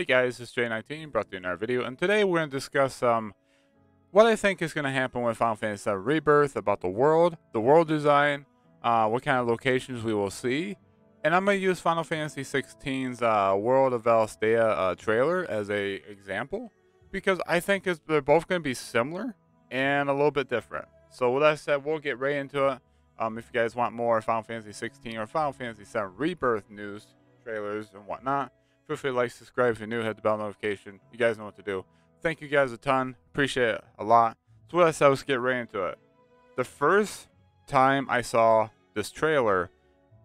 Hey guys, it's J19, brought to you another video, and today we're going to discuss what I think is going to happen with Final Fantasy VII Rebirth, about the world design, what kind of locations we will see, and I'm going to use Final Fantasy XVI's World of Valstea trailer as a example, because I think they're both going to be similar and a little bit different. So with that said, we'll get right into it. If you guys want more Final Fantasy 16 or Final Fantasy VII Rebirth news, trailers, and whatnot, feel free to like, subscribe if you're new, hit the bell notification. You guys know what to do. Thank you guys a ton. Appreciate it a lot. So what I said, let's get right into it. The first time I saw this trailer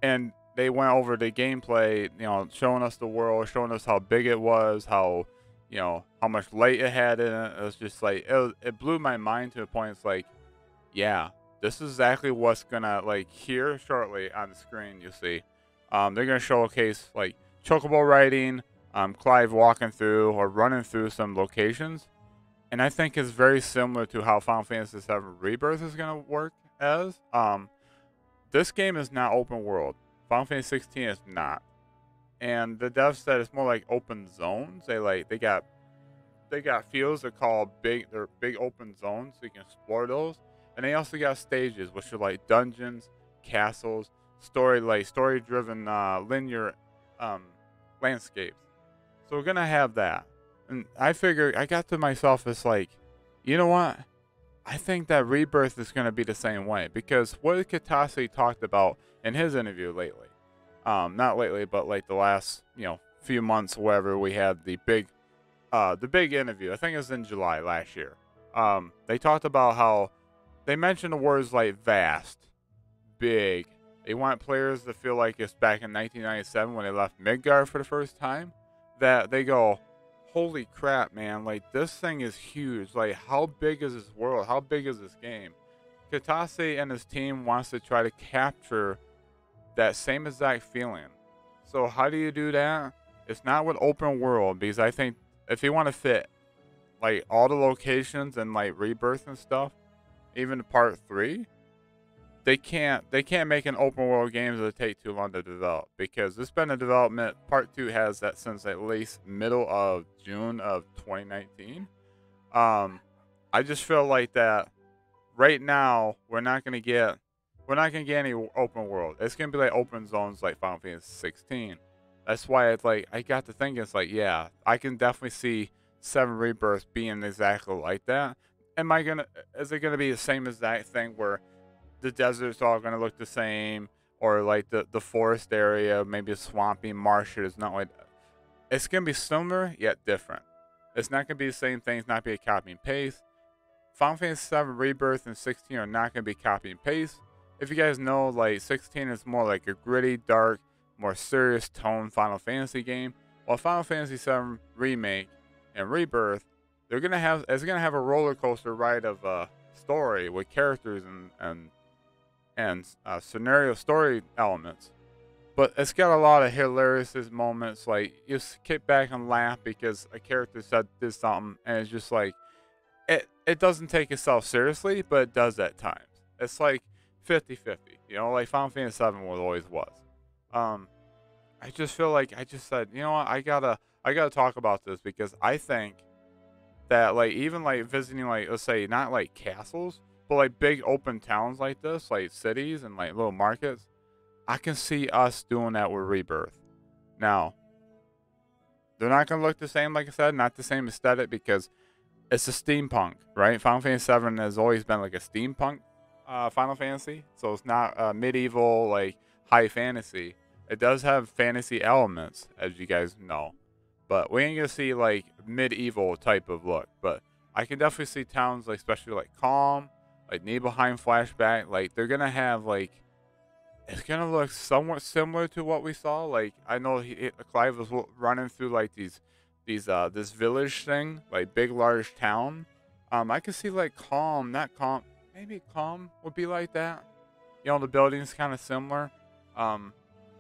and they went over the gameplay, showing us the world, showing us how big it was, how much light it had in it. It was just like, it blew my mind to the point it's like, yeah, this is exactly what's gonna, like, here shortly on the screen you'll see. They're gonna showcase like chocobo riding, Clive walking through or running through some locations, and I think it's very similar to how Final Fantasy VII Rebirth is gonna work as. This game is not open world. Final Fantasy 16 is not, and the devs said it's more like open zones. They got fields that call they're big open zones, so you can explore those. And they also got stages, which are like dungeons, castles, story-driven linear landscapes. So we're gonna have that. And I got to myself, it's like, you know what? I think that Rebirth is gonna be the same way, because what Katase talked about in his interview lately, not lately, but like the last few months, wherever we had the big interview. I think it was in July last year. They talked about how they mentioned the words like vast, big. They want players to feel like it's back in 1997 when they left Midgard for the first time. That they go, holy crap, man! Like, this thing is huge. Like, how big is this world? How big is this game? Katase and his team wants to try to capture that same exact feeling. So how do you do that? It's not with open world, because I think if you want to fit like all the locations and like Rebirth and stuff, even part 3, they can't make an open world game that take too long to develop, because it's been in development. Part 2 has that since at least middle of June of 2019. I just feel like that right now we're not gonna get any open world. It's gonna be like open zones like Final Fantasy 16. That's why it's like, I got to thinking, it's like, yeah, I can definitely see 7 Rebirth being exactly like that. Is it gonna be the same exact thing where the desert's all gonna look the same, or like the forest area, maybe a swampy marsh? It's not like that. It's gonna be similar yet different. It's not gonna be the same thing. It's not be a copy and paste. Final Fantasy VII Rebirth and 16 are not gonna be copy and paste. If you guys know, like, 16 is more like a gritty, dark, more serious tone Final Fantasy game, while Final Fantasy VII Remake and Rebirth, it's gonna have a roller coaster ride of story with characters and scenario story elements. But it's got a lot of hilarious moments, like you kick back and laugh because a character did something, and it's just like, it doesn't take itself seriously, but it does at times. It's like 50-50, like Final Fantasy VII always was. I just feel like I just said, you know what, I gotta talk about this, because I think that, like, even like visiting, like, let's say not like castles, but like big open towns like this, like cities and like little markets, I can see us doing that with Rebirth. Now, they're not gonna look the same, like I said, not the same aesthetic, because it's a steampunk, right? Final Fantasy VII has always been like a steampunk Final Fantasy, so it's not medieval, like high fantasy. It does have fantasy elements, as you guys know, but we ain't gonna see like medieval type of look. But I can definitely see towns, like, especially like Calm, like Nibelheim flashback. Like, they're gonna have, like, it's gonna look somewhat similar to what we saw. Like, I know Clive was running through like this village thing, like big large town. I could see like Calm, not Calm, maybe Calm would be like that. The building's kind of similar.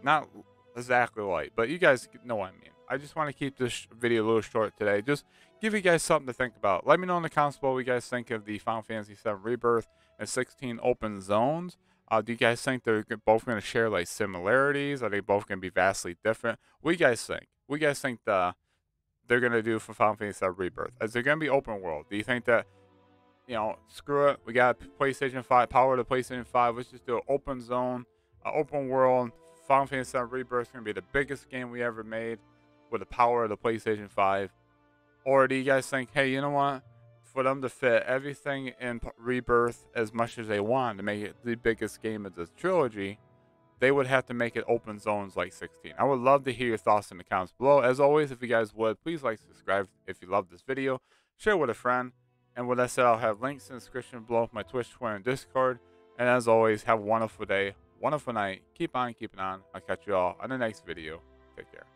Not exactly like, but you guys know what I mean. I just want to keep this video a little short today. Just give you guys something to think about. Let me know in the comments below what you guys think of the Final Fantasy VII Rebirth and 16 open zones. Do you guys think they're both going to share like similarities? Are they both going to be vastly different? What do you guys think? What do you guys think they're going to do for Final Fantasy VII Rebirth? Is it going to be open world? Do you think that, screw it, we got PlayStation 5, power to PlayStation 5, let's just do an open zone, open world. Final Fantasy VII Rebirth is going to be the biggest game we ever made with the power of the PlayStation 5? Or do you guys think, hey, you know what? For them to fit everything in Rebirth as much as they want to make it the biggest game of the trilogy, they would have to make it open zones like 16. I would love to hear your thoughts in the comments below. As always, if you guys would, please like, subscribe if you love this video, share with a friend. And with that said, I'll have links in the description below for my Twitch, Twitter, and Discord. And as always, have a wonderful day, wonderful night. Keep on keeping on. I'll catch you all on the next video. Take care.